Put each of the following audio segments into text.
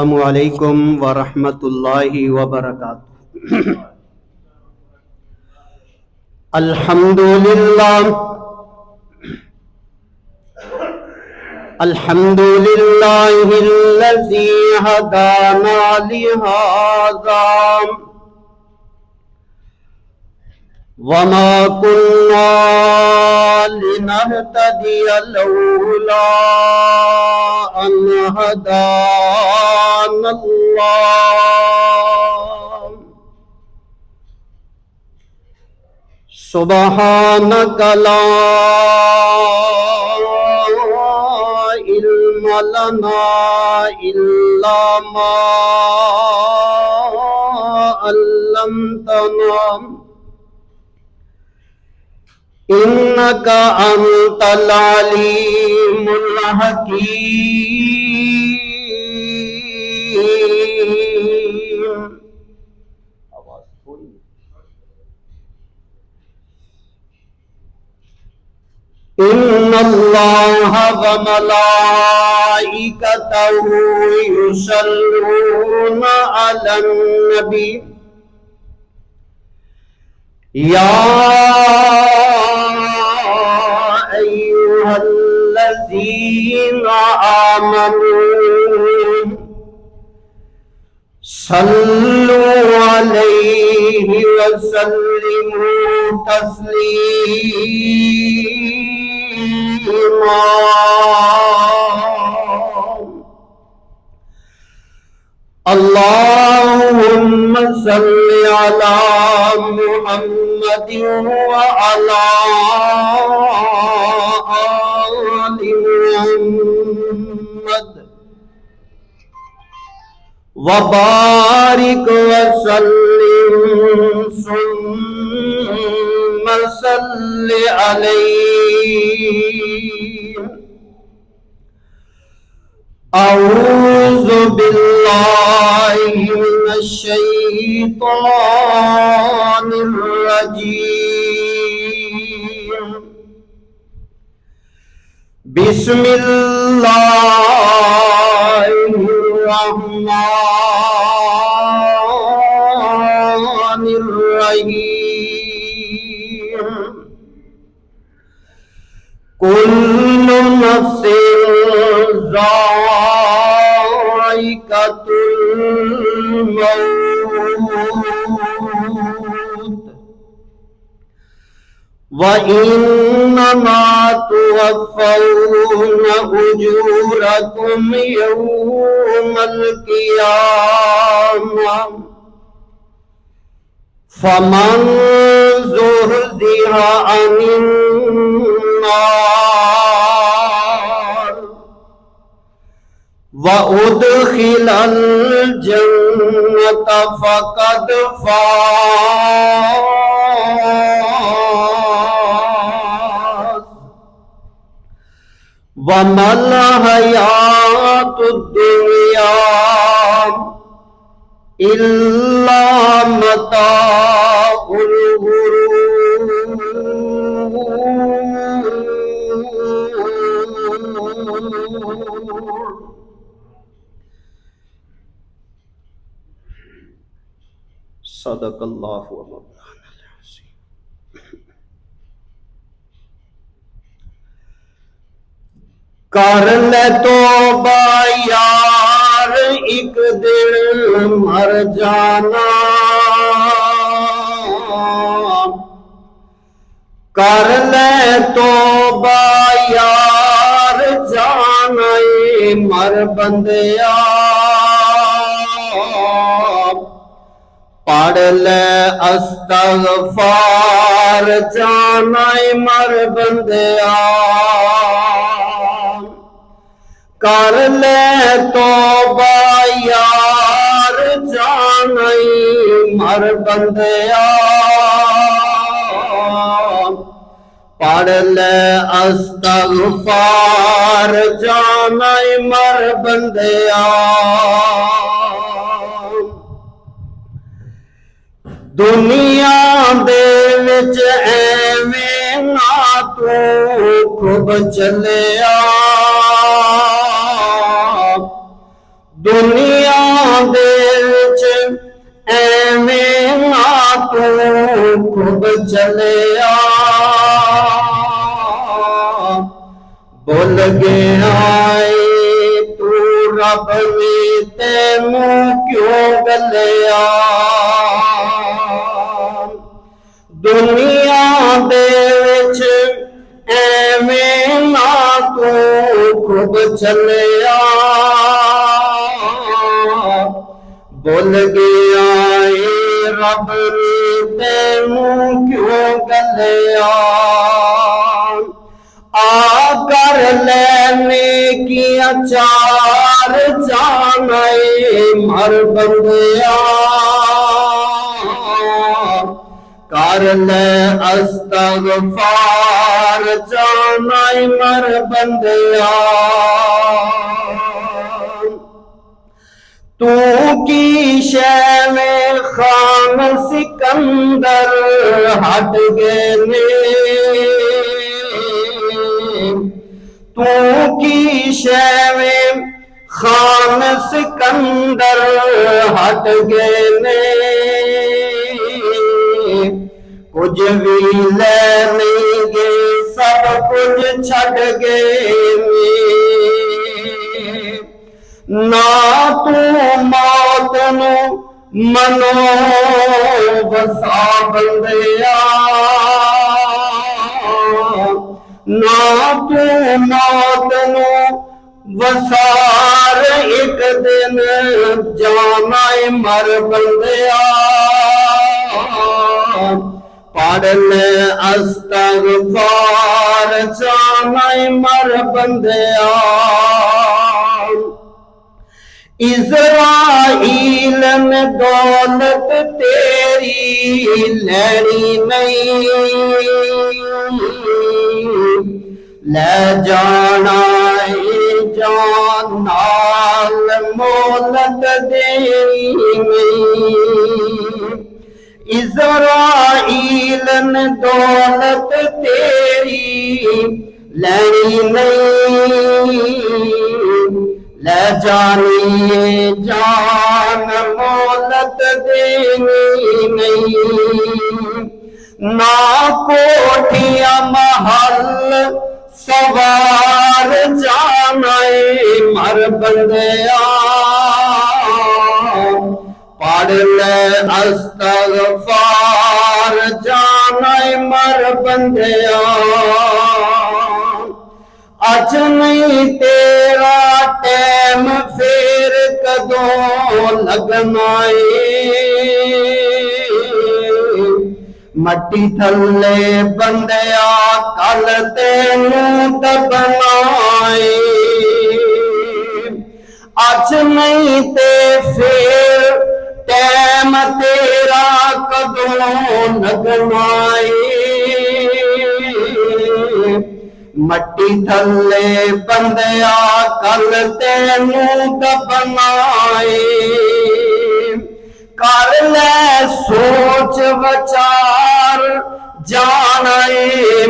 السلام علیکم ورحمۃ اللہ وبرکاتہ۔ الحمد للہ الذی ہدانا لہذا وما كنا لنهتدي لولا أن هدانا الله سبحانك لا علم لنا إلا ما علمتنا إنك أنت العليم الحكيم۔ إن الله وملائكته يصلون على النبي يا أيها الذين آمنوا صلوا عليه وسلموا تسليما۔ اللهم صل على محمد وعلى آل محمد وبارك وسلم ثم صل عليه۔ أعوذ بالله من الشيطان الرجيم، بسم الله الرحمن الرحيم۔ كل نفس ذائقة الموت وإنما توفون أجوركم يوم القيامة فمن زحزح عن النار وأدخل الجنة فقد فاز وما الحياة الدنيا إلا متاع الغرور۔ صدق اللہ مولانا العظیم۔ کر لے توبہ یار ایک دن مر جانا، کر لے توبہ یار جانا مر بندیا، پڑھ لے استغفار جانا مر بندیا، کر لے توبہ یار جانا مر بندیا، پڑھ لے استغفار جانا مر بندیا۔ دنیا دے وچ ایویں نہ تو خوب چلیا، دنیا دے وچ ایویں نہ تو خوب چلیا بھول گیا تو رب نے تینوں کیوں گلیا دنیا دے وچ ایویں نہ تو خوب چلیا بھول گیا رب نے تینوں کیوں گلیا آ کر لینے کیا چار جانے مر بندیا کر لے استغفار جانے مر بندیا تو کی شے میں خان سکندر ہٹ گئے نے تو کی شے میں خان سکندر ہٹ گئے نے کچھ بھی لے نہیں گے سب کچھ چھٹ گئے نہ تو موت نو منو بسا بندیا نہ تو موت نو وسار ایک دن جانا مر بندیا پڑھ لے استغفار جانا مر بندیا اسرائیل میں دولت تیری لینی نہیں لے جانا جان نال مولت دینی نہیں اسرائیل نے دولت تیری لینی نہیں لے جانی جان مولت دینی نہیں نہ کوٹھیا محل سوار جانا مر بندیا پڑھ لے استغفار جانا مر بندیا اج نہیں تیرا ٹائم پھر کدوں لگنا مٹی تھلے بندیا کل تینوں دبنا اج نہیں تے پھر ٹائم تیرا کدوں لگنا مٹی تھلے بندیا کل تینوں دبنا کر لے سوچ وچار جانا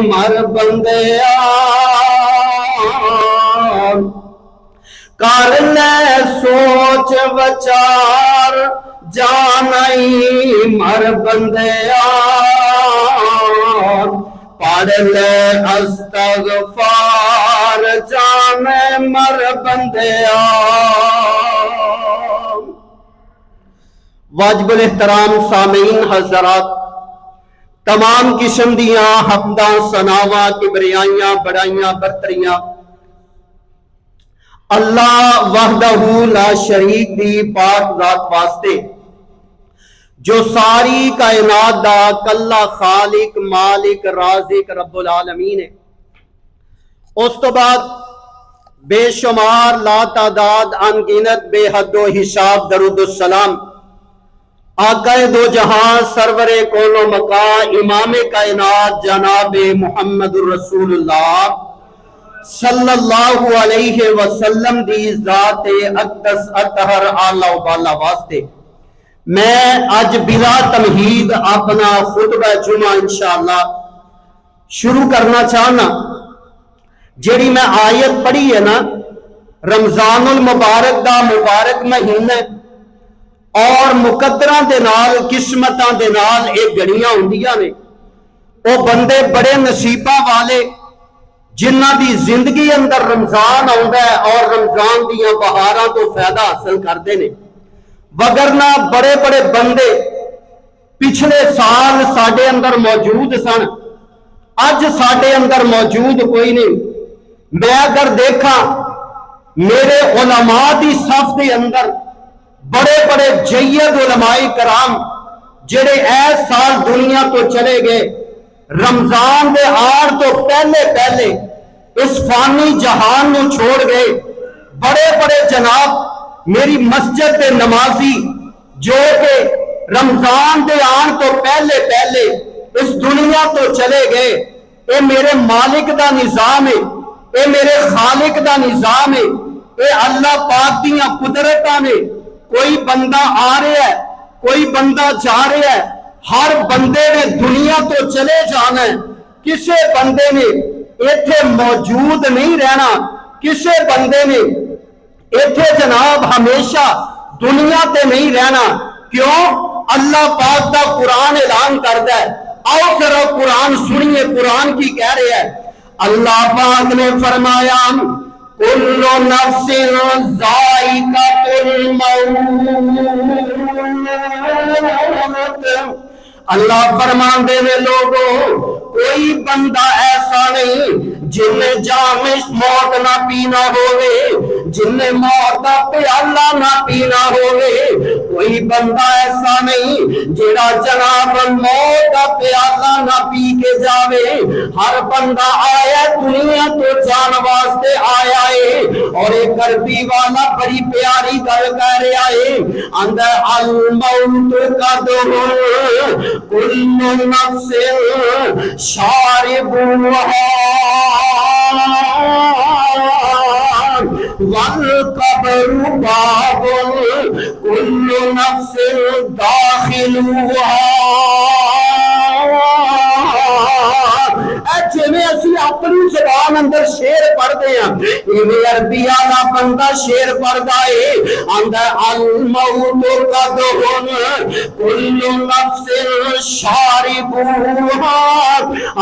مر بندیا کر لے سوچ وچار جانا مر بندیا پڑھ لے استغفار جانے مر بندیا واجب الاحترام سامعین حضرات تمام قسم دیاں حمداں ثناواں کبریائیاں بڑائیاں برتریاں اللہ وحدہ لا شریک دی پاک ذات واسطے جو ساری کائنات دا کلا خالق مالک رازق رب العالمین ہے اس تو بعد بے شمار لا تعداد انگنت بے حد و حساب درود السلام آقا دو جہاں سرور کون و مکا امام کائنات جناب محمد الرسول اللہ صلی اللہ علیہ وسلم دی ذات اقدس اطہر اعلی و بالا واسطے میں آج بلا تمہید اپنا خطبہ جمعہ انشاءاللہ شروع کرنا چاہنا جیڑی میں آیت پڑھی ہے نا رمضان المبارک دا مبارک مہینہ اور مقدراں دے نال قسمتاں دے نال اے گھڑیاں ہوندیاں نے۔ وہ بندے بڑے نصیباں والے جنہ دی زندگی اندر رمضان آندا ہے اور رمضان دیاں بہاراں تو فائدہ حاصل کردے نے، وگرنہ بڑے بڑے بندے پچھلے سال ساڈے اندر موجود سن، اج ساڈے اندر موجود کوئی نہیں۔ میں اگر دیکھا میرے علماء دی صف دے اندر بڑے بڑے جید علماء کرام جڑے ایس سال دنیا تو چلے گئے، رمضان دے آر تو پہلے پہلے اس فانی جہان نو چھوڑ گئے، بڑے بڑے جناب میری مسجد دے نمازی جو کہ رمضان دے آن تو پہلے پہلے اس دنیا تو چلے گئے۔ اے میرے مالک دا نظام ہے، اے میرے خالق دا نظام ہے، اے اللہ پاک دیاں قدرتاں نے۔ کوئی بندہ آ رہا ہے، کوئی بندہ جا رہا ہے، ہر بندے نے دنیا تو چلے جانا ہے، کسے بندے نے ایتھے موجود نہیں رہنا، کسے بندے نے ایتھے جناب ہمیشہ دنیا تے نہیں رہنا۔ کیوں؟ اللہ پاک دا قرآن اعلان کردا ہے۔ آؤ ذرا قرآن سنیے، قرآن کی کہہ رہے ہیں۔ اللہ پاک نے فرمایا کل نفس ذائقۃ الموت، اللہ فرمان دے میں لوگوں کوئی بندہ ایسا نہیں جن نے جام موت نہ پینا ہوئے، جن نے موت کا پیالہ نہ پینا ہوئے، کوئی بندہ ایسا نہیں جڑا جناب موت کا پیالہ نہ پی کے جاوے۔ ہر بندہ آیا دنیا تو جان واسطے آیا ہے، اور ایک کربی والا بڑی پیاری گل کہہ رہا ہے، اندر الموت کا دور کل نفس شاربها والقبر باب كل نفس داخلها۔ جویں اسی اپنی زبان اندر شعر پڑھتے ہیں، ایویں عربی والا بندہ شعر پڑھدا ہے، آندا الموت قدر کل نفس شاربها۔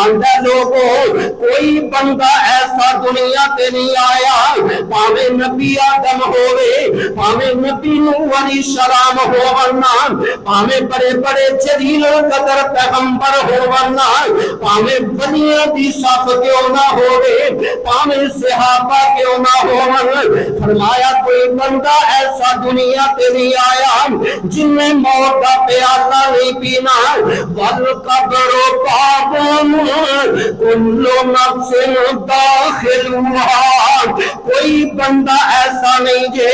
آندا لوگوں کوئی بندہ ایسا دنیا تے نہیں آیا، پاویں نبی آدم ہوئے، پاویں نبی نوح علیہ السلام ہونا، پاویں بڑے بڑے جلیل القدر پیغمبر ہونا، پاویں بنیاں دی صف کیوں نہ ہوئے، پاویں صحابہ کیوں نہ ہون، فرمایا کوئی بندہ ایسا دنیا تے نہیں آیا جن نے موت کا پیالہ نہیں پینا۔ والقبر باب کل نفس داخلها، کوئی بندہ ایسا نہیں جے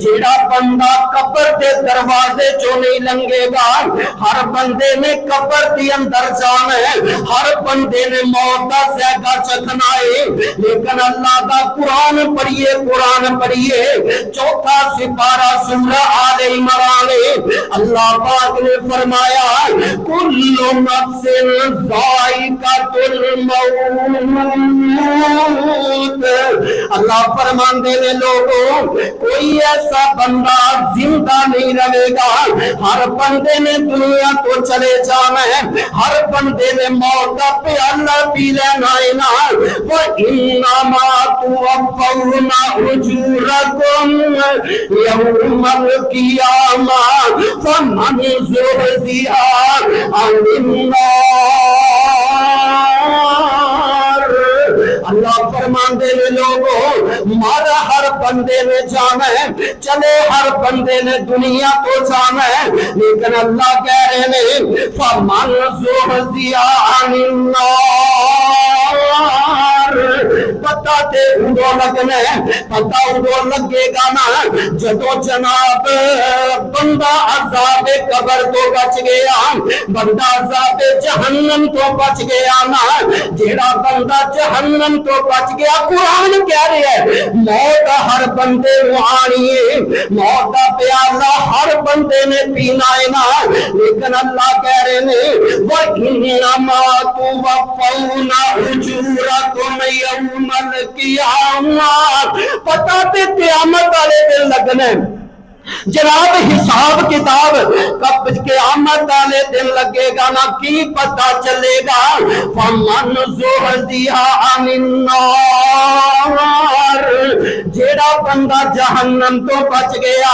جیڑا بندہ قبر دے دروازے چوں نہیں لنگے گا۔ ہر بندے نے قبر دی اندر جانا ہے، ہر بندے نے موت کا ذائقہ چکھنا ہے، لیکن اللہ کا قرآن پڑھیے، قرآن پڑھیے، چوتھا سپارہ سورہ آل عمران، اللہ پاک نے فرمایا کل نفس ذائقۃ الموت۔ اللہ فرماندے نے لوگوں کوئی ایسا بندہ زندہ نہیں رہے گا، ہر بندے نے دنیا تو چلے جانا ہے، ہر بندے نے موت کا پیالہ پی لینا ہے نا۔ وَإِنَّمَا تُوَفَّوْنَ أُجُورَكُمْ يَوْمَ الْقِيَامَةِ فَمَنْ زُحْزِحَ عَنِ النَّارِ۔ اللہ فرماندے نے لوگوں مارا ہر بندے نے جانا ہے، چلے ہر بندے نے دنیا کو جانا ہے، لیکن اللہ کہہ رہے ہیں فَمَنْ زُحْزِحَ عَنِ النَّارِ۔ پتہ تے اندو لگنا ہے، پتہ اندو لگے گا نا جدو جناب بندہ عذاب قبر تو بچ گیا، بندہ عذاب جہنم تو بچ گیا نا۔ جیڑا بندہ جہنم تو بچ گیا، قرآن کہہ رہے ہیں موت ہر بندے نو آنی ہے، موت کا پیالہ ہر بندے نے پینا ہے نا، لیکن اللہ کہہ رہے ہیں وَإِنَّمَا تُوَفَّوْنَ أُجُورَكُمْ يَوْمَ الْقِيَامَةِ۔ پتہ تے قیامت والے دن لگنا ہے، جناب حساب کتاب کب قیامت والے دن لگے گا نا کی پتہ چلے گا فمن زحزح عن النار جیڑا بندہ جہنم تو بچ گیا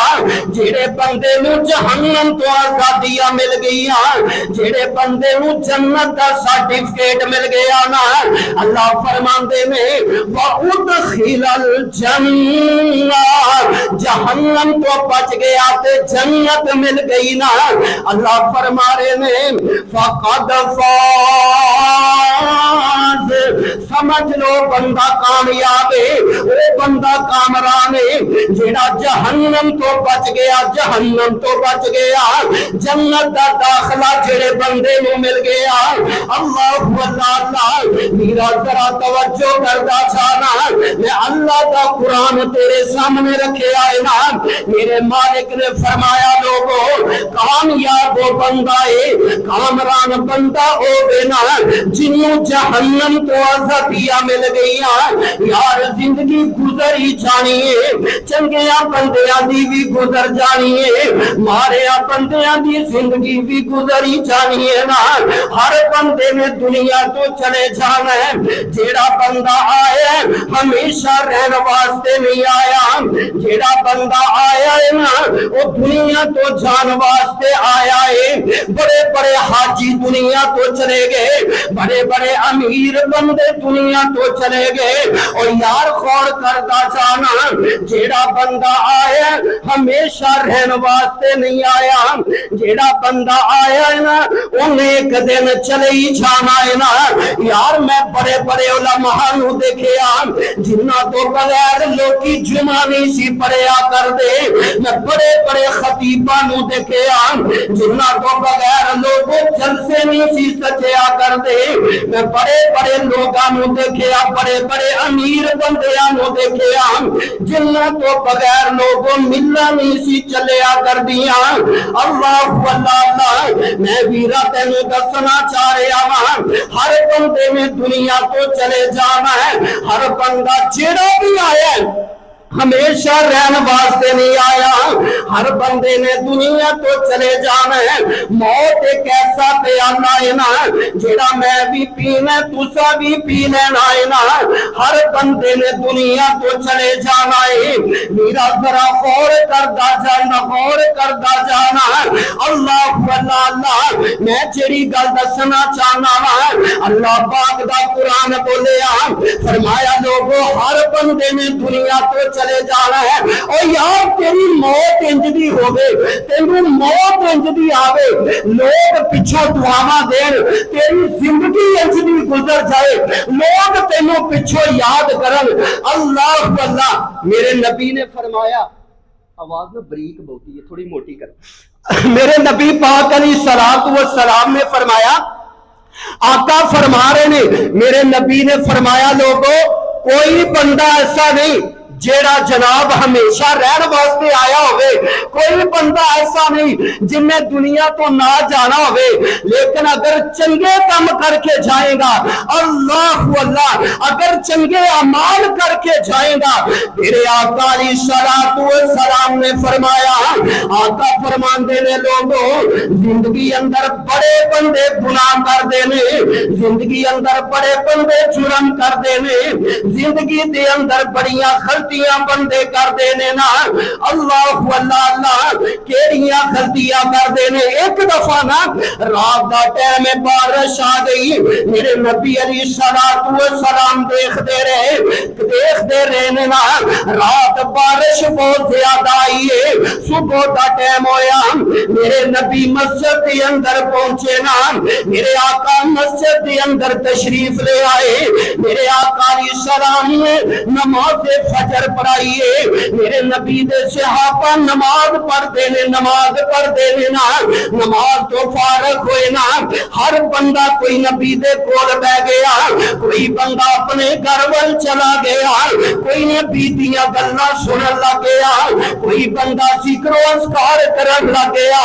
جیڑے بندے نو جہنم تو آزادیاں مل گئیاں جیڑے بندے نو جنت دا سرٹیفکیٹ مل گیا نا اللہ فرماندے نے وَأُدْخِلَ الْجَنَّةَ جہنم تو بچ گیا تے جنت مل گئی نا اللہ فرما رہے نے فقد فاز سمجھ لو بندہ کامیاب ہے وہ بندہ کامران ہے جیڑا جہنم تو بچ گیا جہنم تو بچ گیا جنت دا داخلہ جڑے بندے نو مل گیا اللہ اللہ میرا ذرا توجہ کردا جانا میں اللہ دا قرآن تیرے سامنے رکھے آئے نا میرے مالک نے فرمایا لوگوں کامیاب وہ بندہ ہے کامران بندہ ہو بینا جنہوں جہنم تو آزادیاں مل گئیاں یار زندگی گزر ہی جانی ہے چنگیاں بندیاں دی بھی گزر جانی ہے ماریا بندیاں دی زندگی بھی گزر ہی جانی ہے نا ہر بندے نے دنیا تو چلے جانا ہے جیڑا بندہ آیا ہمیشہ رہن واسطے نہیں آیا جیڑا بندہ آیا ہے نا وہ دنیا تو جان واسطے آیا ہے بڑے بڑے حاجی دنیا تو چلے گئے بڑے بڑے امیر بندے دنیا تو چلے گئے اور یار خور کرتا جانا جیڑا بندہ آیا ہمیشہ رہن واسطے نہیں آیا جیڑا بندہ آیا ہے نا انہیں ایک دن چلے ہی جانا ہے نا یار میں بڑے بڑے علماء نو دیکھیا جنہ تو بغیر لوگی جمعہ نہیں سی پڑھیا کر دے میں بڑے بڑے خطیباں نو دیکھیا جنہ تو بغیر لوگوں جلسے نہیں سی سچیا کر دے میں بڑے بڑے لوگاں نو دیکھیا بڑے بڑے امیر بندیاں نو دیکھیا جنہ تو بغیر لوگوں ملنا نہیں سی چلیا کر دیا اللہ اللہ میں ویرا تینو دسنا چاہ رہا ہوں ہر بندے میں دنیا تو چلے جانا ہے ہر بندہ جیڑا بھی آیا ہے ہمیشہ رہن واسطے نہیں آیا ہر بندے نے دنیا تو چلے جانا ہے موت ایک ایسا پیالہ ہے نا جیڑا میں بھی پینا تسا بھی پی لینا ہے نا ہر بندے نے دنیا تو چلے جانا ہے میرا ذرا غور کردا جانا غور کردا جانا اللہ اللہ میں جڑی گل دسنا چاہنا وا اللہ پاک دا قرآن بولیا فرمایا لوگوں ہر بندے نے دنیا تو چلے جانا ہے اور یار تیری موت انج دی ہوے تینوں موت انج دی آوے لوگ پیچھے دعاواں دین تیری زندگی انج دی گزر جائے لوگ تینوں پیچھے یاد کرن اللہ اللہ میرے نبی نے فرمایا آواز میں بریک بہتی ہے تھوڑی موٹی کر میرے نبی پاک علیہ الصلوۃ والسلام نے فرمایا آقا فرما رہے نے میرے نبی نے فرمایا لوگوں کوئی بندہ ایسا نہیں جیڑا جناب ہمیشہ رہن واسطے آیا ہوئے کوئی بندہ ایسا نہیں جن نے دنیا تو نہ جانا ہوئے لیکن اگر چنگے کام کر کے جائے گا اللہ اللہ اگر چنگے اعمال کر کے جائے گا میرے آقا علیہ الصلوۃ والسلام نے فرمایا آقا فرماندے نے لوگوں زندگی اندر بڑے بندے گناہ کر دینے زندگی اندر بڑے بندے جرم کر دینے زندگی دے اندر بڑیاں غلطیاں بندے کر دینے نا اللہ اللہ کیڑیاں غلطیاں کر دینے ایک دفعہ نا رات دا ٹائم بارش آ گئی میرے نبی علیہ الصلوۃ والسلام دیکھتے رہے نا رات بارش بہت زیادہ آئی ہے صبح دا ٹائم ہویا میرے نبی مسجد کے اندر پہنچے نا میرے آقا مسجد کے اندر تشریف لے آئے میرے آقا علیہ السلام نے نماز فجر پڑھائیے میرے نبی دے صحابہ نماز پڑھ دینے نا نماز تو فارغ ہوئے نا ہر بندہ کوئی نبی دے کول بہ گیا کوئی بندہ اپنے گھر ول چلا گیا کوئی نبی دیاں گلاں سنن لگ گیا کوئی بندہ ذکر و اذکار کرن لگ گیا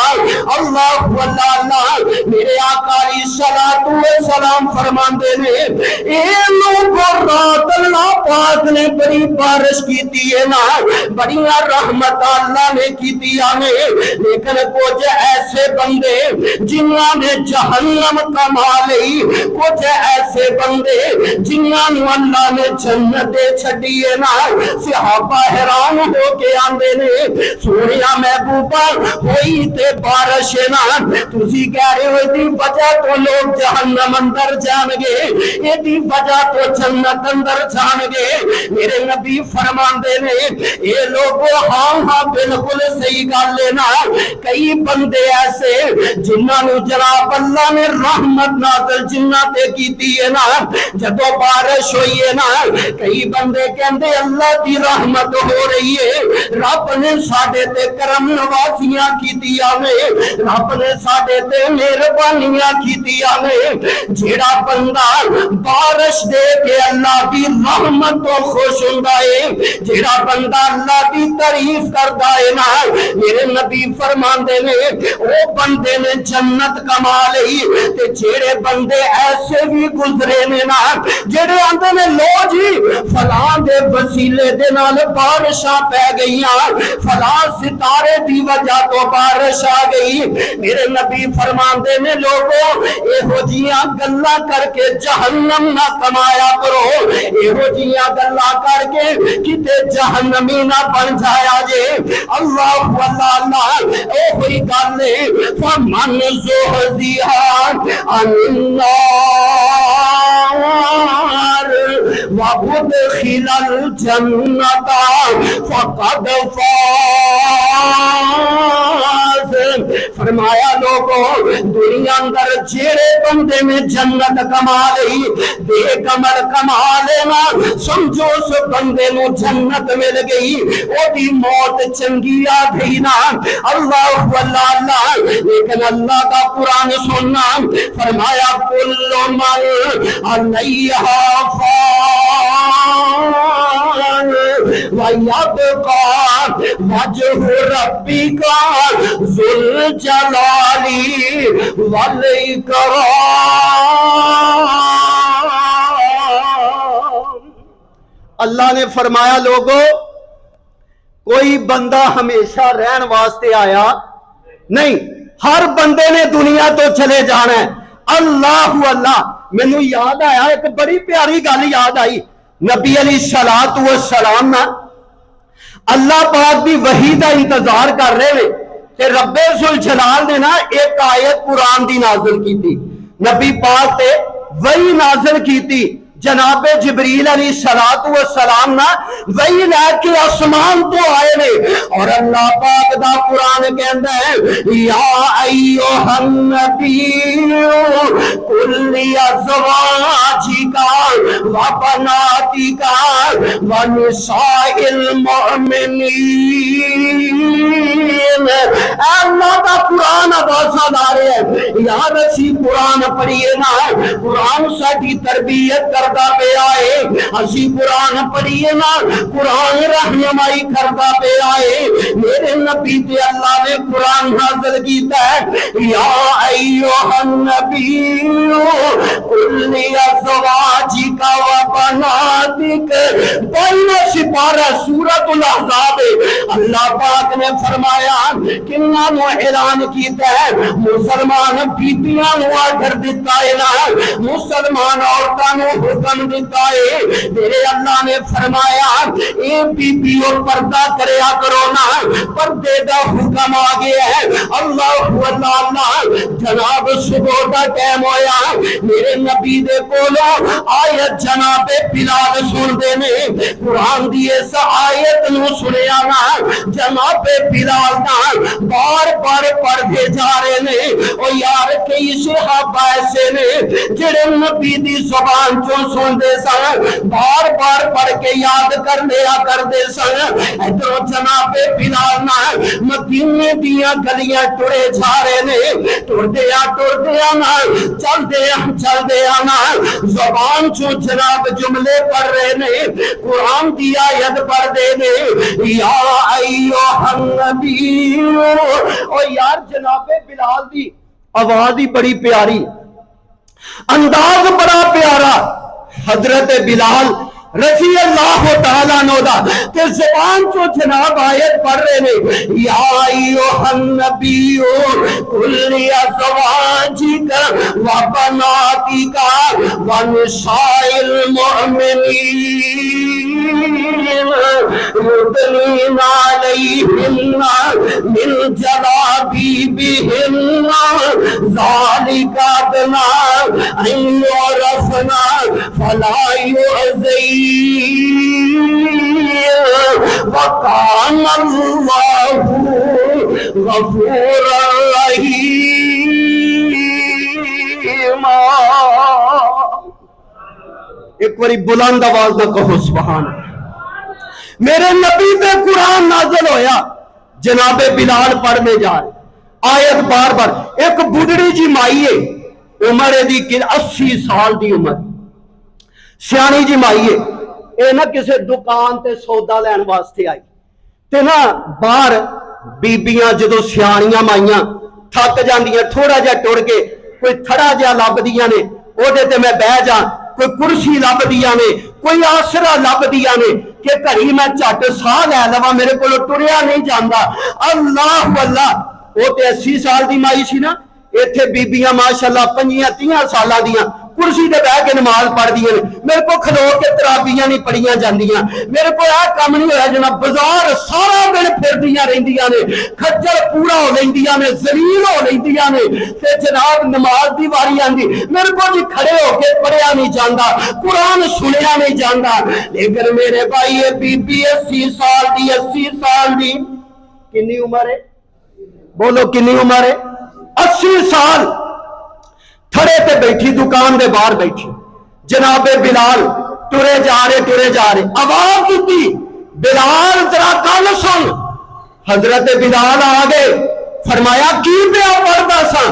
اللہ اللہ میرے آقا علیہ الصلوۃ والسلام فرماندے نے اے لوگوں رات اللہ پاک نے بڑی بارش بخشش کیتی ہے نا بڑیاں رحمت اللہ نے کیتی آنے لیکن کچھ ایسے بندے جنہاں نے جہنم کما لئی کچھ ایسے بندے جنہاں نو اللہ نے جنت دے چھڈیے نا صحابہ حیران ہو کے آندے نے سونیا محبوبہ ہوئی تے بارش نا تسی کہہ رہے ہو دی وجہ تو لوگ جہنم اندر جان گے یہ دی وجہ تو جنت اندر جان گے میرے نبی فرماندے نے یہ لوگوں ہاں ہاں بالکل صحیح گل ہے نا کئی بندے ایسے جنہاں نو جناب اللہ نے رحمت نازل جنہ تے کیتی ہے نا جدو بارش ہوئی ہے نا کئی بندے کہندے اللہ دی رحمت ہو رہی ہے رب نے ساڈے تے کرم نوازیاں کیتیاں نے رب نے ساڈے تے مہربانیاں کیتیاں نے جیڑا بندہ بارش دے کے اللہ دی رحمت تو خوش ہوندا ہے جیڑا بندہ اللہ دی تعریف کردا ہے نا میرے نبی فرماندے نے او بندے نے جنت کما لئی تے جیڑے بندے ایسے بھی گزرے نے نا جیڑے آندے نے لو جی فلاں دے وسیلے دے نال بارشاں پہ گئیاں فلاں ستارے دی وجہ تو بارش آ گئی میرے نبی فرماندے نے لوگوں ایہو جیاں گلاں کر کے جہنم نہ کمایا کرو ایہو جیاں گلاں کر کے کتے جہنمی نہ بن جایا جے اللہ اللہ او ہوئی گل ہے فمن زحزح عن النار وادخل الجنة فقد فاز فرمایا لوگوں دنیا اندر جیڑے بندے میں جنت کما لئی بے کمر کما لینا سمجھو اس بندے نو جنت مل گئی او دی موت چنگی آ گئی نا اللہ اللہ لیکن اللہ کا قرآن سننا فرمایا کل من علیہا فان وَيَبْقَى وَجْهُ رَبِّكَ ذُو الْجَلَالِ وَالْإِكْرَامِ اللہ نے فرمایا لوگوں کوئی بندہ ہمیشہ رہن واسطے آیا نہیں ہر بندے نے دنیا تو چلے جانا ہے اللہ اللہ مینوں یاد آیا ایک بڑی پیاری گل یاد آئی نبی علیہ الصلوۃ والسلام نا اللہ پاک دی وحی دا انتظار کر رہے ہیں کہ رب ذوالجلال نے نا ایک آیت قرآن دی نازل کی تھی نبی پاک تے وحی نازل کی تھی جناب جبریل علیہ الصلوۃ والسلام نا وہی لے کے آسمان تو آئے نے اور اللہ پاک دا قرآن کہندا ہے یا ایھا النبی قل لازواجک و بناتک و نساء المؤمنین اللہ دا قرآن آوازاں آ رہے ہیں یار اسی قرآن پڑھیے نا قرآن ساڈی تربیت کردا پیا ہے اسی قرآن پڑھیے نا قرآن رہنمائی کردا پیا ہے میرے نبی تے اللہ نے قرآن نازل کیتا ہے یا ایھا النبی قل لازواجک و بناتک پہلا سپارہ سورۃ الاحزاب اللہ پاک نے فرمایا کنہاں نو اعلان کیتا ہے مسلمان بیبیاں نو آرڈر دیتا ہے نا مسلمان عورتاں نو حکم دیتا ہے میرے اللہ نے فرمایا اے بیبیوں پردہ کریا کرو نا پردے دا حکم آ گیا ہے اللہ اللہ جناب صبح دا ٹائم ہویا میرے نبی دے کولو آیت جناب بلال سن دے نے قرآن دی اس آیت نو سنیا نا جناب بلال نا بار بار پڑھے جا رہے نے او یار کئی صحابہ ایسے نے جڑے نبی دی زبان چوں سن دے سن بار بار پڑھ کے یاد کر لیا کر دے سن ادھر جناب بلال نا مدینے دیاں گلیاں ٹرے جا رہے نے ٹردے نا چل دے نا زبان چوں جناب جملے پڑھ رہے نے قرآن دی آیت پڑھ دے نے یا ایھا النبی او یار جناب بلال دی آواز ہی بڑی پیاری انداز بڑا پیارا حضرت بلال رضی اللہ تعالیٰ عنہ دا کہ زبان جو جناب آیت پڑھ رہے نے یا ایھا النبی قل لازواجک وبناتک ونساء المؤمنین یدنین علیہن من جلابیبہن ذالک ادنی ان یعرفن فلا یؤذین وَكَانَ اللَّهُ غَفُورًا رَحِيمًا۔ ایک باری بلند آواز نہ کہو سبحان اللہ۔ میرے نبی پہ قرآن نازل ہویا، جناب بلال پڑھنے جا رہے، آیت بار بار، ایک بڑھڑی جی مائی ہے، عمر دی 80 سال دی عمر، سیانی جی مائی ہے، اے نہ کسے دکان تے سودا لین واسطے آئی تے نہ باہر بیبیاں جدو سیانیاں مائیاں تھک جاندیاں، تھوڑا جا ٹر کے کوئی تھڑا جا لب دیاں نے او دے تے میں بہ جا، کوئی کرسی لب دیاں نے، کوئی آسرا لب دیاں نے کہ گھڑی میں جھٹ ساہ لے لواں، میرے کولو ٹریا نہیں جاندا۔ اللہ اللہ، او تے 80 سال دی مائی سی نا، ایتھے بیبیاں ماشاءاللہ 25-30 سالاں دیاں کرسی دے بہ کے نماز پڑھ دیاں نے، میرے کو کھلو کے تراویحاں نہیں پڑھیاں جاندیاں، میرے کو اے کام نہیں ہویا جناب بازار سارا دن پھردیاں رہندیاں نے، کھجر پورا ہو لیندیاں نے، ذلیل ہو لیندیاں نے، تے جناب نماز دی واری آندی میرے کو جی کھڑے ہو کے پڑھیا نہیں جاندا، قرآن سنیا نہیں جاندا۔ لیکن میرے بھائی یہ بی بی 80 سال دی، 80 سال دی کنی عمر ہے؟ بولو کنی عمر ہے؟ 80 سال تھڑے تے بیٹھی، دکان دے باہر بیٹھی، جناب بلال ٹرے جا رہے، آواز دیتی بلال ذرا گل سن۔ حضرت بلال آ گئے، فرمایا کی پیا پڑھدا سا،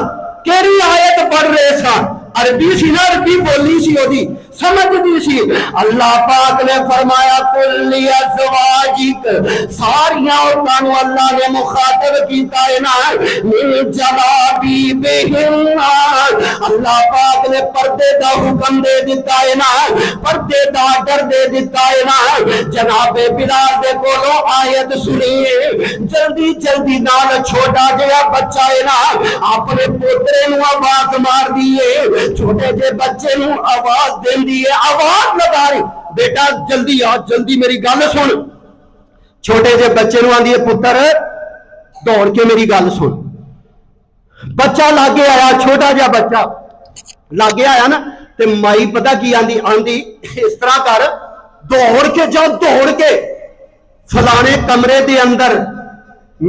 کیڑی آیت پڑھ رہے سا؟ عربی سی نا، عربی بولی سی دی سمجھ دی سی۔ اللہ پاک نے فرمایا قل لازواجک، ساریاں عورتوں اللہ نے مخاطب کیتا ہے نا، من جلابیبہن، اللہ پاک نے پردے دا حکم دے دیتا ہے نا، پردے دا آرڈر دے دیتا ہے نا۔ جناب بلال دے کولوں آیت سنیے، جلدی جلدی نال چھوٹا جہا بچہ ہے نا اپنے پوترے نو آواز مار دیے، چھوٹے جے بچے نو آواز دین دیے، آواز لگا رہی بیٹا جلدی آ، جلدی میری گل سن۔ چھوٹے جے بچے نو آندی ہے پتر دوڑ کے میری گل سن۔ بچہ لاگے آیا، چھوٹا جا بچہ لاگے آیا نا تے مائی پتہ کی آندی اس طرح کر، دوڑ کے جا، دوڑ کے فلانے کمرے دے اندر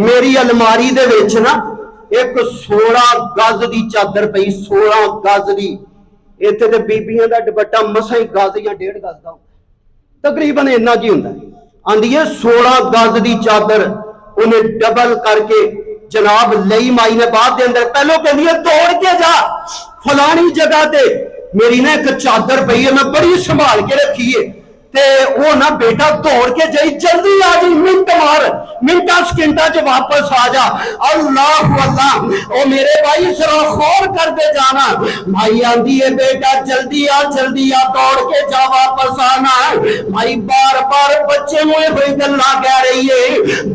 میری الماری دے وچ نا ایک 16 گز دی چادر پئی، 16 گز دی، ایتھے تے بیبیاں دا دوپٹہ مساں گز یا 1.5 گز دا تقریباً اتنا کی ہوندا ہے۔ آندی ہے 16 گز دی چادر انہیں ڈبل کر کے جناب لئی مائی نے بعد دے اندر، پہلو کہندی ہے دوڑ کے جا فلانی جگہ تے میری نا ایک چادر پئی ہے، میں بڑی سنبھال کے رکھی ہے، تے وہ نا بیٹا دوڑ کے جائی، جلدی آ جی، منٹ مار، منٹا سکنٹا چ واپس آ جا۔ اللہ اللہ، او میرے بھائی ذرا غور کر دے جانا۔ مائی آندی ہے بیٹا جلدی آ، جلدی آ، دوڑ کے جا، واپس آنا۔ مائی بار بار بچے ہوئے ہوئی گلا کہہ رہی ہے،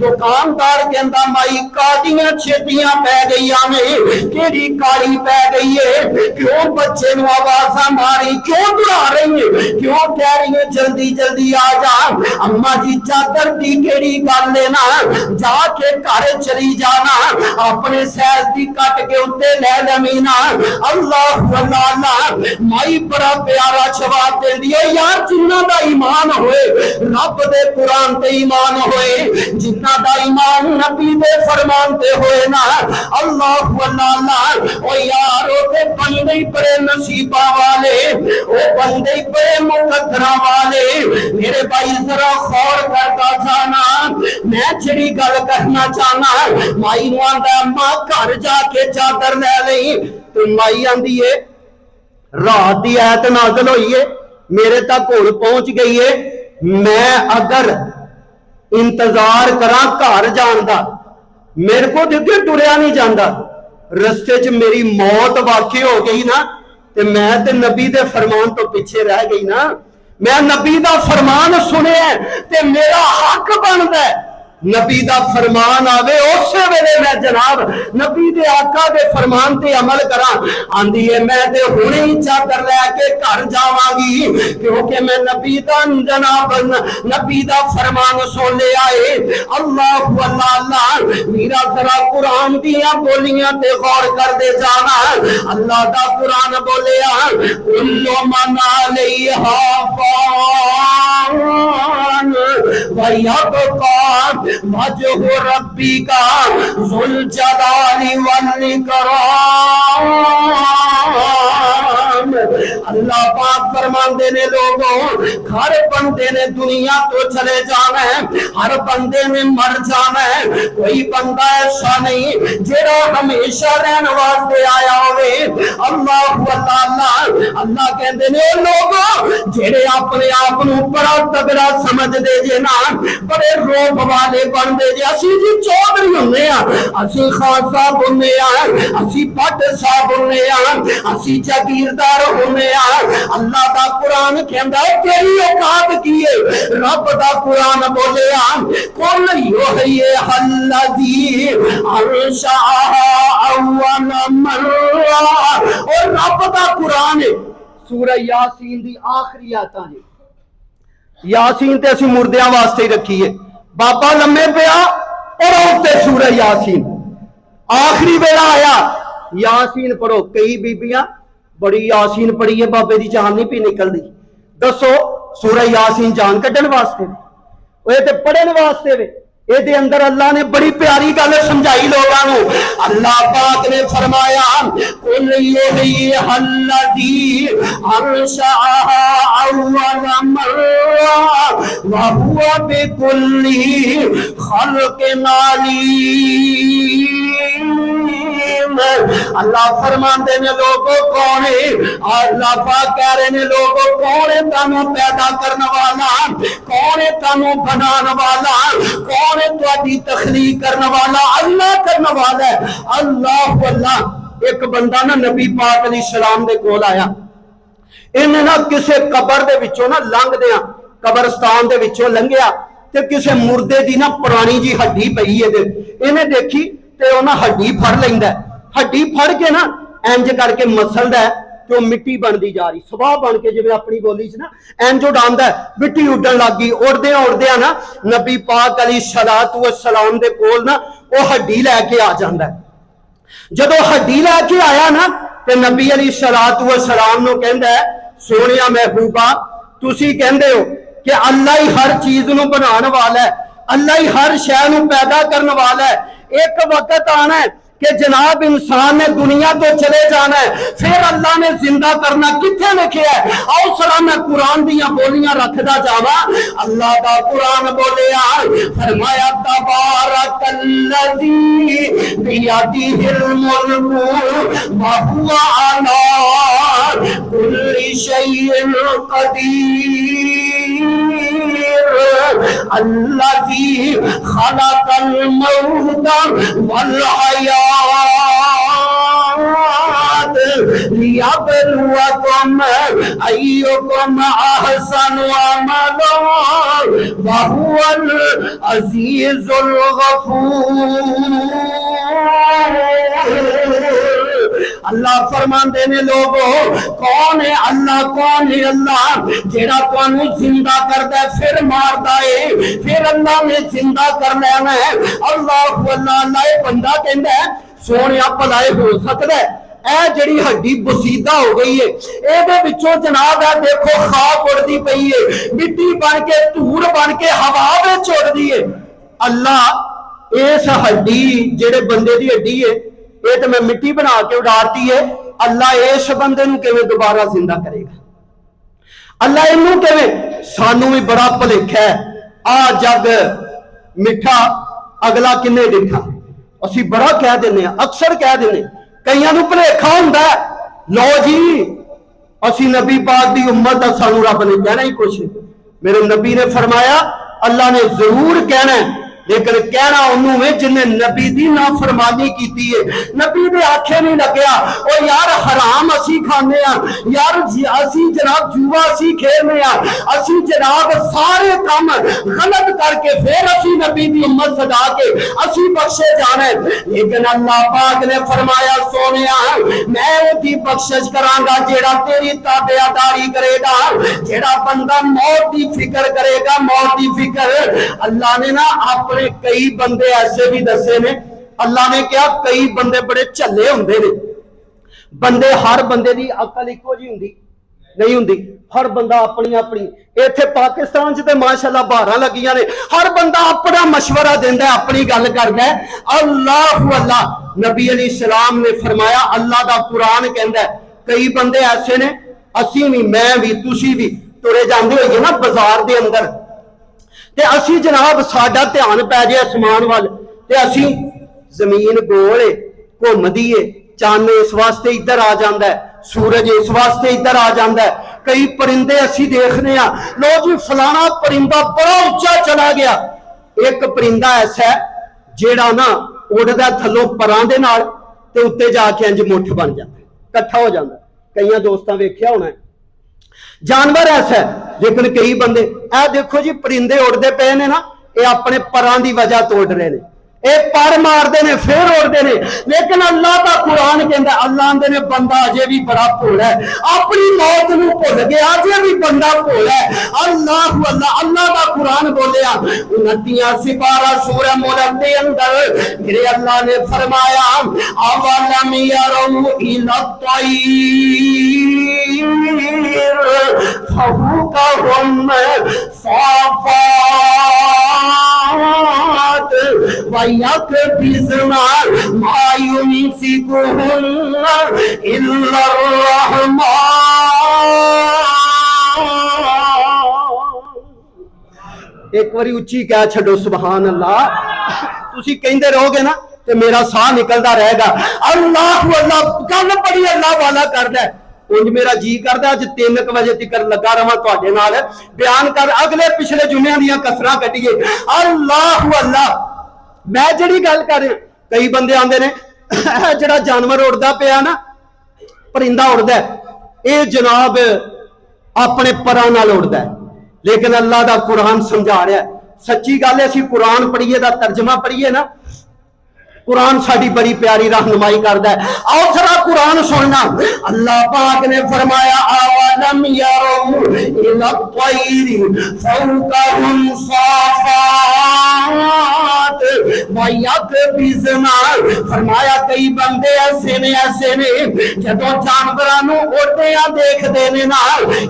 دکاندار کہندا مائی کاڑیاں چھتیاں پہ گئی نے، کیڑی کاڑی پہ گئی ہے، کیوں بچے نو آوازاں ماری، کیوں ڈرا رہی ہے، کیوں کہہ رہی ہے جلدی جلدی آ جا، اما جی چادر دی کیڑی گل لینا، جا کے گھر چلی جانا، اپنے سیز دی کٹ کے اتے لے لمینا۔ اللہ اللہ، مائی بڑا پیارا جواب دے دیا، یار جنہ دا ایمان ہوئے رب دے قرآن تے ایمان ہوئے، جنہ دا ایمان نبی دے فرمان تے ہوئے نا، اللہ اللہ، او یار او تے بندے بڑے نصیبہ والے، او بندے بڑے مقدرہ والے۔ میرے بھائی ذرا غور کرتا جانا، میں جڑی گل کرنا چاہنا، مائی نو آندا ماں گھر جا کے چادر لے لئی، تو مائی آندی ہے رات دی آیت نازل ہوئی ہے، میرے تک ہن پہنچ گئی ہے، میں اگر انتظار کراں گھر جان دا، میرے کو دیکھے ٹریا نہیں جاندا، رستے چ میری موت واقع ہو گئی نا تے میں تے نبی دے فرمان تو پیچھے رہ گئی نا، میں نبی دا فرمان سنیا تے میرا حق بندا ہے نبی دا فرمان آوے اسی ویلے میں جناب نبی دے آقا دے فرمان تے عمل کراں آندی ہے میں تے ہنے ہی چادر لے کے گھر جاواں گی کیونکہ میں نبی دا جناب نبی دا فرمان سن لیا ہے اللہ اللہ اللہ میرا ذرا قرآن دیاں بولیاں تے غور کر دے جانا اللہ دا قرآن بولیا کل من علیہا فان ویبقى وجہ ربی کا ذو الجلال والاکرام اللہ پاک فرماندے نے لوگوں ہر بندے نے دنیا تو چلے جانا ہے ہر بندے نے مر جانا ہے کوئی بندہ ایسا نہیں جڑا ہمیشہ رہن واسطے آیا ہوئے اللہ اللہ اللہ کہندے نے لوگوں جڑے اپنے آپ نو بڑا تگڑا سمجھ دے جے نا بڑے روب والے بن دے جے اسی جی چودھری ہونے اسی خان صاحب ہونے اسی بٹ صاحب ہونے اسی جاگیردار ہونے اللہ دا قرآن کہندا ہے تیری اوقات کی ہے رب دا قرآن بولے کل یحیی الذی انشأها اول مرہ اور رب دا قرآن ہے سورہ یاسین دی آخری آیتاں نے یاسین تے اسی مردیاں واسطے رکھی ہے بابا لمے پیا اور اوتے سورہ یاسین آخری ویلا آیا یاسین پڑھو کئی بیبیاں بڑی یاسین پڑھی ہے بابے دی جان نہیں پی نکل دی دسو سورہ یاسین جان کٹن واسطے وہ تے پڑھن واسطے وے اے دے اندر اللہ نے بڑی پیاری گل سمجھائی لوگاں نو اللہ پاک نے فرمایا قل یحیی الذی انشأها اول مرہ وهو بكل خلق علیم اللہ فرماندے نے لوگوں کون ہے اللہ پاک کہہ رہے نے لوگوں کون ہے تانوں پیدا کرنے والا کون ہے تانوں بنانے والا کون ہے تہاڈی تخلیق کرنے والا اللہ کرنے والا ہے اللہ اللہ ایک بندہ نا نبی پاک علیہ السلام دے کول آیا انہیں نا کسے قبر دے وچوں نا لنگ دیاں قبرستان دے وچوں لنگیا تے کسے مردے دی نا پرانی جی ہڈی پئی ہے انہیں دیکھی تے انہاں ہڈی پھڑ لیندا ہے ہڈی پھڑ کے نا انج کر کے مسلدا ہے تو مٹی بندی جا رہی سواہ بن کے جویں اپنی بولی چ نا انج اڈاندا ہے مٹی اڈن لگ گئی اڑدیاں نا نبی پاک علیہ الصلوۃ والسلام دے کول نا او ہڈی لے کے آ جاندا ہے جدوں ہڈی لے کے آیا نا تے نبی علیہ الصلوۃ والسلام نو کہندا ہے سونیا محبوبہ تسی کہندے ہو کہ اللہ ہی ہر چیز نو بنان والا ہے اللہ ہی ہر شے نو پیدا کرنے والا ہے ایک وقت آنا ہے کہ جناب انسان نے دنیا تو چلے جانا ہے پھر اللہ نے زندہ کرنا کتنے لکھیا ہے آؤ سلام میں قرآن دیاں بولیاں رکھدا جاواں اللہ دا قرآن بولیا فرمایا تبارک الذی بیدہ الملک وہو علی کل شیء قدیر الذی خلق الموت والحیات لیبلوکم ایکم احسن عملا وہو العزیز الغفور اللہ فرماندے نے لوگوں کون ہے اللہ جیڑا تانوں زندہ کردا ہے پھر ماردا ہے پھر اللہ نے زندہ کر لینا ہے اللہ اللہ بندہ کہندا ہے سونیا بھلائے ہو سکدا ہے اے جڑی ہڈی بسیدہ ہو گئی ہے اے دے وچوں جناب ہے دیکھو خاک اڑدی پئی ہے مٹی بن کے دھوڑ بن کے ہوا وچ اڑدی ہے اللہ اس ہڈی جڑے بندے دی ہڈی ہے یہ تو میں مٹی بنا کے اڑاتی ہے اللہ اس بندے نو کیویں دوبارہ زندہ کرے گا اللہ انہوں کیویں سانوں بھی بڑا بھلیکھا ہے آ جگ میٹھا اگلا کنے ڈٹھا اسی بڑا کہہ دینے اکثر کہہ دینے کئیاں نو بھلیکھا ہوندا ہے لو جی اسی نبی پاک دی امت دا سانوں رب نے کہنا ہی کچھ میرے نبی نے فرمایا اللہ نے ضرور کہنا ہے لیکن کہنا انہوں میں جنہیں نبی دی نافرمانی کیتی ہے. نبی دے آنکھیں نہیں لگیا او یار حرام اسی کھانے ہیں, یار اسی جناب جوا اسی کھیلنے ہیں, اسی جناب سارے کام غلط کر کے پھر اسی نبی دی امت صدا کے اسی بخشے جانے. لیکن اللہ پاک نے فرمایا سونیا میں اُتی بخشش کراں گا جیڑا تیری تابعداری کرے گا, جیڑا بندہ موت دی فکر کرے گا, موت دی فکر. اللہ نے نا اپنے کئی بندے ایسے بھی دسے نے, اللہ نے کیا کئی بندے بڑے چلے ہوندے نے. بندے ہر بندے دی عقل ایکو جی ہوندی نہیں ہوندی, ہر بندہ اپنی اپنی. ایتھے پاکستان چ تے ماشاءاللہ باراں لگیاں نے, ہر بندہ اپنا مشورہ دیندا ہے, اپنی گل کردا ہے. اللہ اللہ نبی علیہ السلام نے فرمایا, اللہ دا قرآن کہندا ہے کئی بندے ایسے نے, اسی بھی میں بھی تسی بھی ترے جاندے ہوئے نا بازار دے اندر تے اسی جناب ساڈا دھیان پی جائے اسمان وال تے اسی زمین گول گھوم دیے, چاند اس واسطے ادھر آ جاندا ہے, سورج اس واسطے ادھر آ جاندا ہے. کئی پرندے اسی دیکھنے ہاں, لو جی فلانا پرندہ بڑا اونچا چلا گیا. ایک پرندہ ایسا ہے جیڑا نا اڑدا تھلوں پراں دے نال تے اوتے جا کے انج مٹھ بن جاندا ہے, کٹھا ہو جاندا ہے. کئیاں دوستاں ویکھیا ہونا ہے. جانور ایسا ہے. لیکن کئی بندے اے دیکھو جی پرندے اڑتے پے نے نا, یہ اپنے پراں دی وجہ تو اڑ رہے نے, اے پر مارتے نے پھر اڑتے نے. لیکن اللہ کا قرآن کہندا, اللہ آندے نے بندہ اجے بھی بڑا بھولا ہے, اپنی موت نو بھول گیا, اجے بھی بندہ بھولا ہے. اللہ اللہ اللہ کا قرآن بولیا 29 سپارہ سورہ ملک دے اندر میرے اللہ نے فرمایا اولم یروا الی الطیر فوقہم صافات وَيَقْبِضْنَ مَا يُمْسِكُهُنَّ إِلَّا الرَّحْمَنُ. ایک باری اچھی کہہ چھڑو سبحان اللہ. تسی کہندے رہو گے نا تو میرا ساہ نکلدا رہے گا. اللہ اللہ گل بڑی اللہ والا کردا ہے. انج میرا جی کردا اج 3 بجے تک لگا رہا تواڈے نال بیان کر, اگلے پچھلے جمعے دیاں کسراں کڈیے. اللہ اللہ میں جڑی گل کر رہا, کئی بندے آندے نے جڑا جانور اڑدا پیا نا, پرندہ اڑدا ہے, اے جناب اپنے پراں نال اڑدا ہے. لیکن اللہ دا قرآن سمجھا رہا ہے. سچی گل ہے, اسی قرآن پڑھیے دا ترجمہ پڑھیے نا, قرآن ساڈی بڑی پیاری رہنمائی کردا ہے. آؤ ذرا قرآن سننا. اللہ پاک نے فرمایا اولم یروا الی الطیر فوقہم صافات وَيَقْبِضْنَ. فرمایا کئی بندے ایسے نے جدو جانوراں نو اڑدیاں دیکھدے نے نا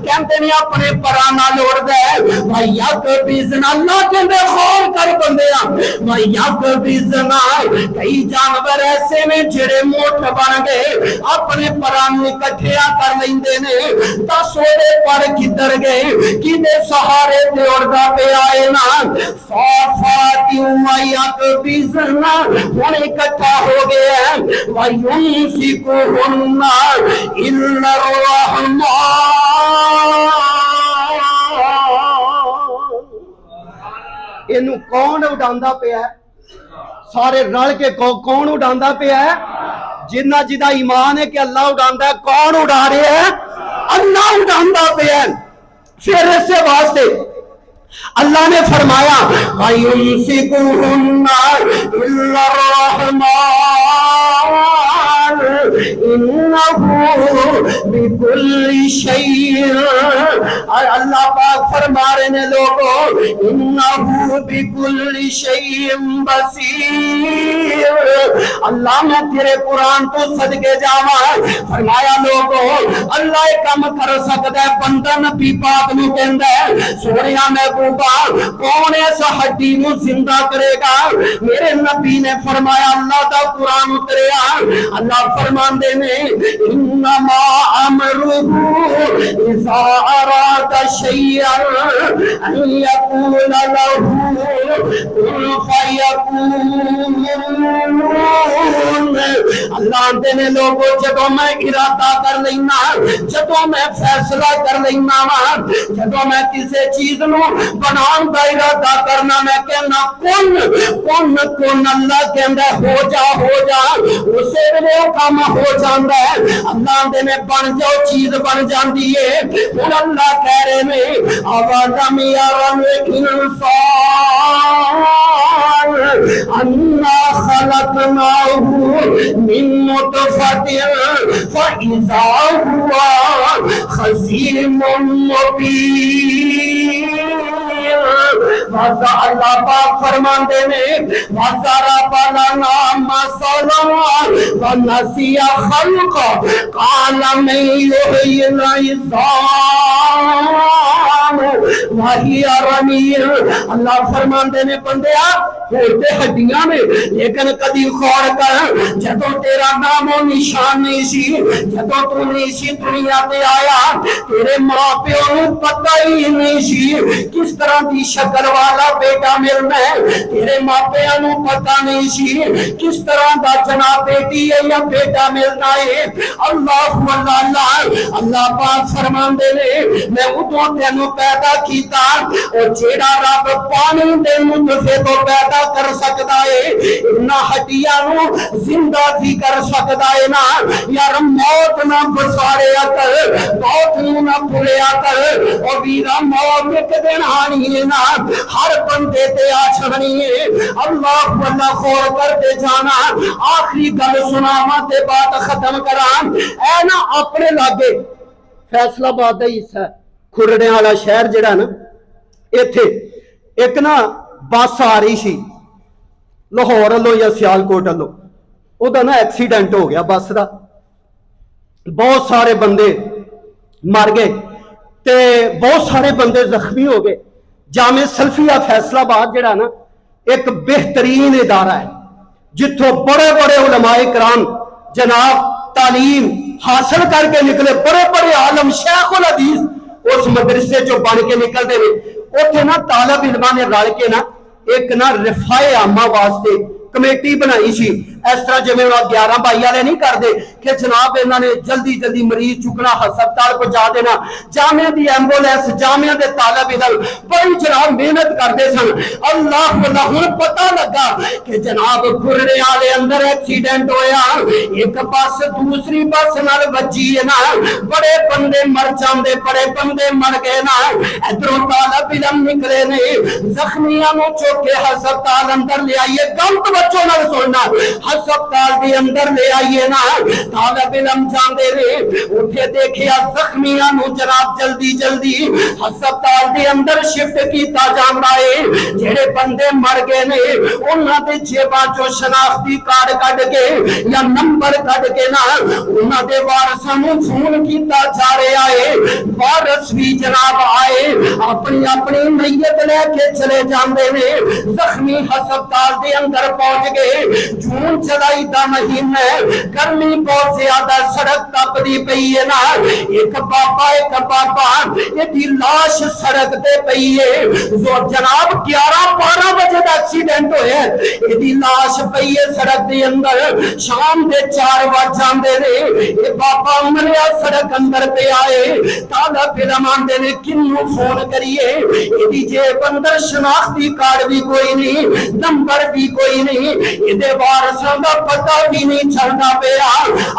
کہندے نے اپنے پراں نال اڑدا ہے. وَيَقْبِضْنَ اللہ کہندے خون کر بندیاں وَيَقْبِضْنَ. کئی جانور ایسے نے جڑے موٹ بن گئے اپنے پراں نو اکٹھیا کر لیندے نے. دس اودے پر کدھر گئے, کدے سہارے تے اڑدا پیا اے نا. صافات وَيَقْبِضْنَ ہن اکٹھا ہو گیا ہے. وَيُمْسِكُهُنَّ إِلَّا الرَّحْمَنُ. اینو کون اڈاندا پیا ہے؟ سارے رل کے کون اڈاندا پیا ہے؟ جنہ جدا ایمان ہے کہ اللہ اڈاندا ہے. کون اڈا رہے ہیں؟ اللہ اڈاندا پیا ہے. پھر اس سے واسطے اللہ نے فرمایا وَيُمْسِكُهُنَّ إِلَّا الرَّحْمَنُ إِنَّهُ بِكُلِّ شَيْءٍ. اللہ پاک فرما رہے ہیں لوگوں إِنَّهُ بِكُلِّ شَيْءٍ بَصِيرٌ. اللہ میں تیرے قرآن تو صدقے جاواں. فرمایا لوگوں اللہ ایک کام کر سکتا ہے. بندہ نبی پاک نو کہندا ہے سونیا میں کون ایسا ہڈی نو زندہ کرے گا؟ میرے نبی نے فرمایا اللہ دا قرآن اتریا. اللہ فرماندے نے انما امرہ اذا اراد شیئا ان یقول لہ کن فیکون. اللہ آندے نے لوگوں جدوں میں ارادہ کر لینا جدوں میں فیصلہ کر لینا وا جدوں میں کسی چیز نو بنان دا ارادہ کرنا میں کہنا کن اللہ کہندا ہو جا اسے ویلے وہ کام ہو جاندا ہے اللہ آندے نے بن جاؤ چیز بن جاندی ہے ہن اللہ کہہ رہے نے آوازم یارن انسان انا خلقناه من نطفة فإذا هو خصيم مبين وَذَا اللہ پاک فرمان دے نے وَضَرَبَ لَنَا مَثَلًا وَنَسِيَ خَلْقَهُ قَالَ مَن يُحْيِي الْعِظَامَ وَهِيَ رَمِيمٌ اللہ فرمان دے نے بندیا ہوتے ہڈیاں میں لیکن کدی غور کر جدوں تیرا نام و نشان نہیں سی جدوں تو نہیں سی دنیا تے آیا تیرے ماں پیو نوں پتہ ہی نہیں سی کس طرح دی شکل والا بیٹا ملنا ہے تیرے ماں پیو نوں پتہ نہیں سی کس طرح دا جناب بیٹی ہے یا بیٹا ملنا ہے اللہ پاک فرمان دے میں ادوں تینوں پیدا کیتا اور جیڑا رب پانی دے نطفے تو پیدا کر سکتا ہے نہ ہڈیاں نو زندہ بھی کر سکتا ہے نا یار موت نہ بساریا کر موت نہ بھولیا کر اور ویرا موت ایک دن آنی ہے نا ہر بندے تے آ چھڑنی ہے اللہ خور کر دے جانا آخری گل سناواں تے بات ختم کراں اے نا اپنے لاگے فیصلہ آباد دا حصہ کھرڑے والا شہر جڑا نا ایتھے ایک نا بس آ رہی سی لاہور والوں یا سیالکوٹ والوں وہ نا ایکسیڈنٹ ہو گیا بس کا بہت سارے بندے مر گئے تے بہت سارے بندے زخمی ہو گئے جامع سلفیہ فیصلہ آباد جڑا نا ایک بہترین ادارہ ہے جتوں بڑے بڑے علماء کرام جناب تعلیم حاصل کر کے نکلے بڑے بڑے عالم شیخ الحدیث اس مدرسے جو بن کے نکلتے ہیں اتنے نا طالب علماء نے رل کے نا ایک نا رفائے عامہ واسطے کمیٹی بنائی سی اس طرح جی 11 بھائی والے نہیں کرتے کہ جناب انہوں نے جلدی جلدی مریض چکنا ہسپتال کو جا دینا جامعہ دی ایمبولینس جامعہ دے طالب علم بڑی جناب محنت کرتے سن اللہ ہن پتہ لگا کہ جناب کھرڑے والے اندر ایکسیڈنٹ ہویا ایک بس دوسری بس نال وجی ہے نا بڑے بندے مر جاندے بڑے بندے مر گئے نا ادھروں طالب علم نکلے نے زخمیاں نو چوک کے ہسپتال اندر لے آئیے گل توجہ نال سننا ہسپتال دے اندر لے آئیے نا طالب علم جاندے رہے اٹھے دیکھیا زخمیاں نو جناب جلدی جلدی ہسپتال دے اندر شفٹ کیتا جاندا ہے جڑے بندے مر گئے نے انہاں دے جیباں چوں شناختی کارڈ کڈ کے یا نمبر کڈ کے نا انہاں دے وارثاں نو فون کیتا جا رہا ہے وارث بھی جناب آئے اپنی اپنی میت لے کے چلے جاندے نے زخمی ہسپتال دے اندر پہنچ گئے جون جولائی دا مہینہ ہے گرمی بہت زیادہ سڑک تپدی پئی ہے نا ایک بابا یہ لاش سڑک تے پئی ہے جو جناب 11-12 بجے دا ایکسیڈنٹ ہویا ہے یہ لاش پئی ہے سڑک دے اندر شام دے 4 بج جاندے نے یہ بابا مریا سڑک اندر پہ آئے طالب علم آندے نے کنوں فون کریے یہ جیب اندر شناختی کارڈ بھی کوئی نہیں نمبر بھی کوئی نہیں یہ وارثاں دا پتہ بھی نہیں چلدا پیا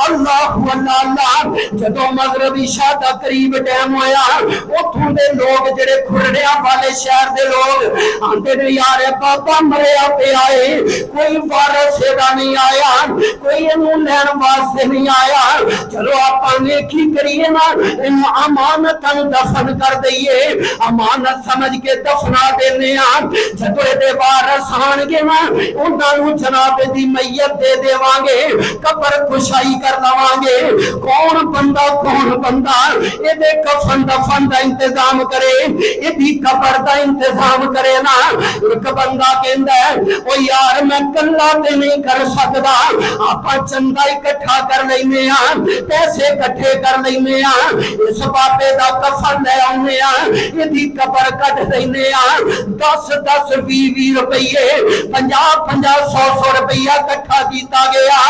اللہ جدوں مغرب عشاء دا قریب ٹائم ہویا اوتھوں دے لوگ جڑے کھرڑیاں والے شہر دے لوگ آندے نے یار بابا مریا پیا ہے کوئی وارث دا نہیں آیا کوئی انہوں لین واسطے نہیں آیا چلو آپاں نے کی کریے نا انہوں امانتاں دفن کر دئیے امانت سمجھ کے دفنا دینے جدوں دے وارث آن گے نا انہاں نوں جناب دی میت دے دیوانگے قبر کشائی کر کر لواں گے کون بندہ یہ کفن دفن دا انتظام کرے یہ قبر دا انتظام کرے نا ایک بندہ کہندا ہے او یار میں کلا تے نہیں کر سکدا آپا چندہ اکٹھا کر لینے پیسے اکٹھے کر لینے اس بابے دا کفن لے آنے یہ قبر کٹ دینے 10-10 20 روپیے 50-50 100 روپیہ کٹھا کیتا گیا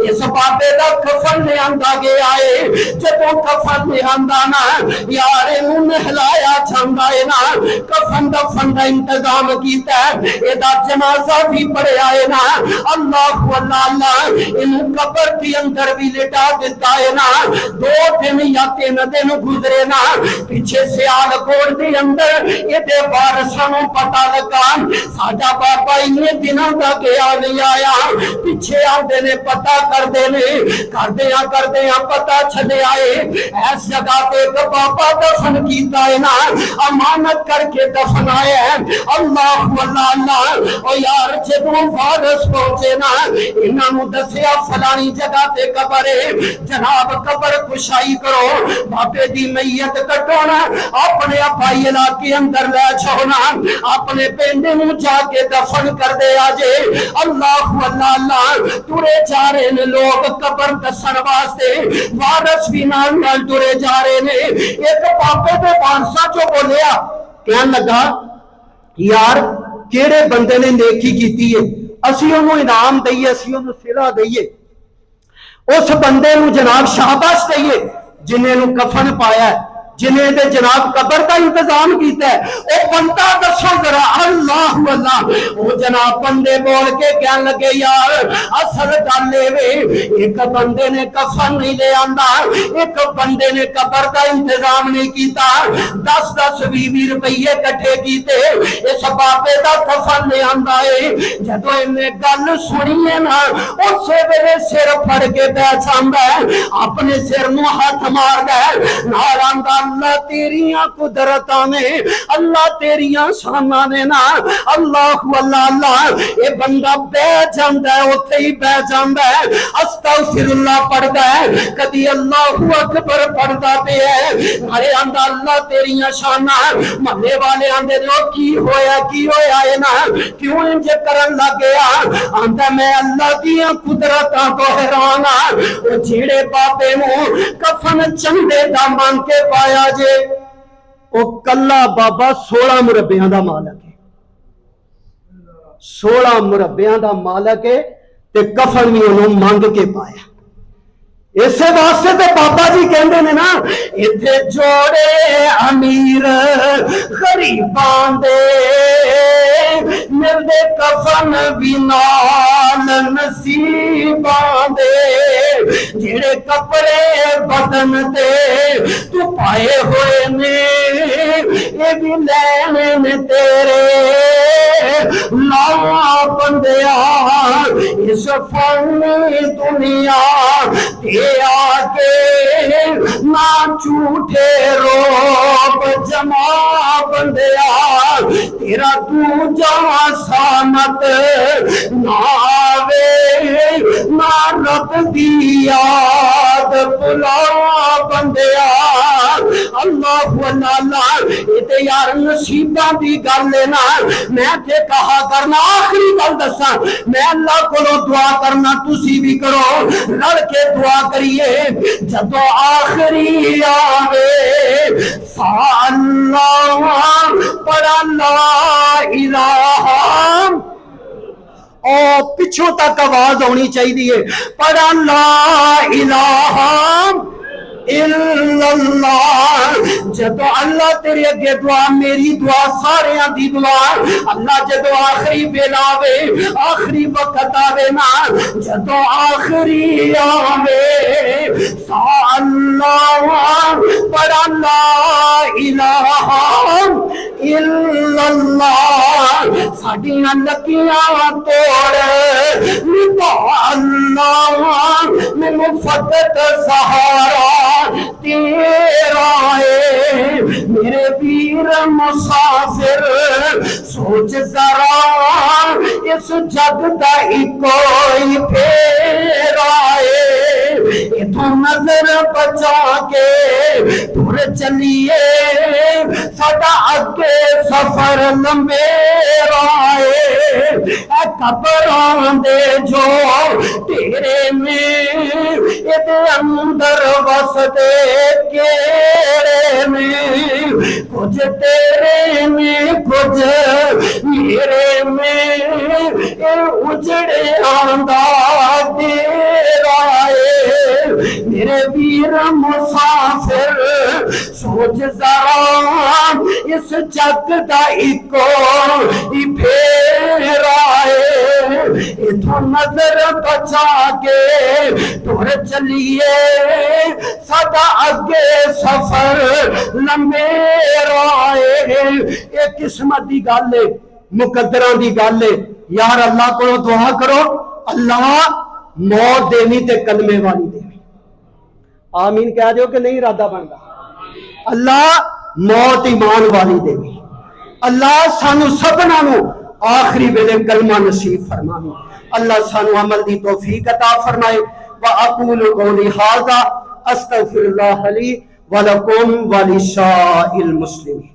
اس بابے دا کفن لے آندا گیا ہے جدوں کفن لے آندا نا یار انہوں نے ہلایا چھاندا ہے نا کفن دفن دا انتظام کیتا ہے ادا جنازہ بھی پڑھیا ہے نا اللہ اللہ انہوں قبر کی اندر بھی لٹا دیتا ہے نا 2 دن یا 3 دن گزرے نا پیچھے سیال کوڑ دی اندر یہ دے وارثاں پتہ لگا ساڈا بابا انہیں دنوں دا گیا نہیں آیا پیچھے آندے نے پتہ کر دیاں پتہ چلے آئے ایس جگہ پہ ایک بابا دفن کیتا ہے نا امانت کر کے دفن آئے ہیں اللہ اللہ او یار جدوں وارث پہنچے نا انہاں نوں دسیا فلانی جگہ تے قبر ہے جناب قبر کشائی کرو بابے دی میت کٹونا اپنے بھائی علاقے اندر لے چھونا اپنے پنڈ نوں جا کے دفن کر دے آجے اللہ اللہ ترے جا رہے نے لوگ قبر دسن واسطے وارث بھی نال ترے جا رہے نے ایک بابے دے وارثاں جو بولیا کہن لگا یار کیڑے بندے نے نیکی کیتی ہے اسی انہوں انعام دئیے اسی انہوں صلہ دئیے اس بندے نو جناب شاباش دئیے جنہیں نو کفن پایا ہے جنہیں دے جناب قبر کا انتظام کیتا ہے او بندہ دسو ذرا اللہ اللہ او جناب بندے بول کے کہنے لگے یار اصل گل وے ایک بندے نے کفن نہیں لے آندا ایک بندے نے قبر کا انتظام نہیں کیتا 10-10 20 روپیے کٹھے کیتے اس بابے دا کفن لے آندا ہے جدوں نے گل سنی ہے نا اسے ویلے سر پھڑ کے بیٹھ جاندا ہے اپنے سر نو ہاتھ ماردا ہے نال آندا اللہ تیریاں قدرتاں نے اللہ تیریاں شاناں نے نا اللہ اللہ اے بندہ بیٹھ جاندا ہے اوتھے ہی بیٹھ جاندا ہے استغفر اللہ پڑھدا ہے کدی اللہ اکبر پڑھدا پہ ہے ہرے آندا اللہ تیریاں شاناں محلے والے آندے نے کی ہویا ہے نا کیوں انج کرن لگ گیا آندا میں اللہ دیاں قدرتاں تو حیران ہاں او جیڑے بابے نوں کفن چندے دا مان کے پایا جے او کلا بابا 16 مربیاں دا مالک ہے 16 مربیاں دا مالک ہے تے کفن بھی انہوں مانگ کے پایا اسے واسطے تے بابا جی کہندے نے نا ایتھے جوڑے امیر غریباں دے ملدے کفن بھی نال نصیباں دے جڑے کپڑے بدن تے تو پائے ہوئے نے اے بھی لینے نے تیرے لاواں بندیا اس فانی دنیا تے آگے نہ جھوٹے روب جمع بندیا تیرا تو جہاں سانت نہ آوے نہ رب دی یاد بلا بندیا اللہ اللہ یہ یار نصیباں دی گل لینا میں تے کہا کرنا آخری گل دساں میں اللہ کو دعا کرنا تسی بھی کرو لڑ کے دعا کریے جدو آخری آوے سا اللہ پڑا لا الہ او پچھوں تک آواز ہونی چاہیے پڑا لا الہ الا اللہ جدو اللہ تیرے اگے دعا میری دعا سارے دی دعا اللہ جدو آخری بیلاوے آخری وقت آوے نا جدو آخری آوے سا اللہ پڑا لا الہ الا اللہ ساڑیاں لکیاں توڑ نبا اللہ میں مفتت سہارا تیرا ہے میرے پیر مسافر سوچ ذرا اس جگ دا کوئی پھیرا ہے اتھوں نظر بچا کے تر چلیے ساڈا اگے سفر لمبے رائے قبراں دے جو تیرے میں ادھے اندر وسدے کیڑے میں کچھ تیرے میں کچھ میرے میں اجڑے آندا تیرا ہے میرے ویر مسافر سوچ ذرا اس جگ دا اکو ہی پھیرا ہے اتھوں نظر بچا کے تر چلیے ساڈا اگے سفر لمبے رائے ایک قسمت دی گل ہے مقدراں دی گل ہے یار اللہ کو دعا کرو اللہ موت دینی تے کلمے والی دینی آمین کہہ دیو کہ نہیں ارادہ بنتا اللہ موت ایمان والی دینی اللہ سانو سبنا نو آخری ویلے کلمہ نصیب فرمائے اللہ سانو عمل دی توفیق عطا فرمائے وَأَقُولُ قَوْلِي هَذَا أَسْتَغْفِرُ اللَّهَ لِي وَلَكُمْ وَلِسَائِرِ الْمُسْلِمِينَ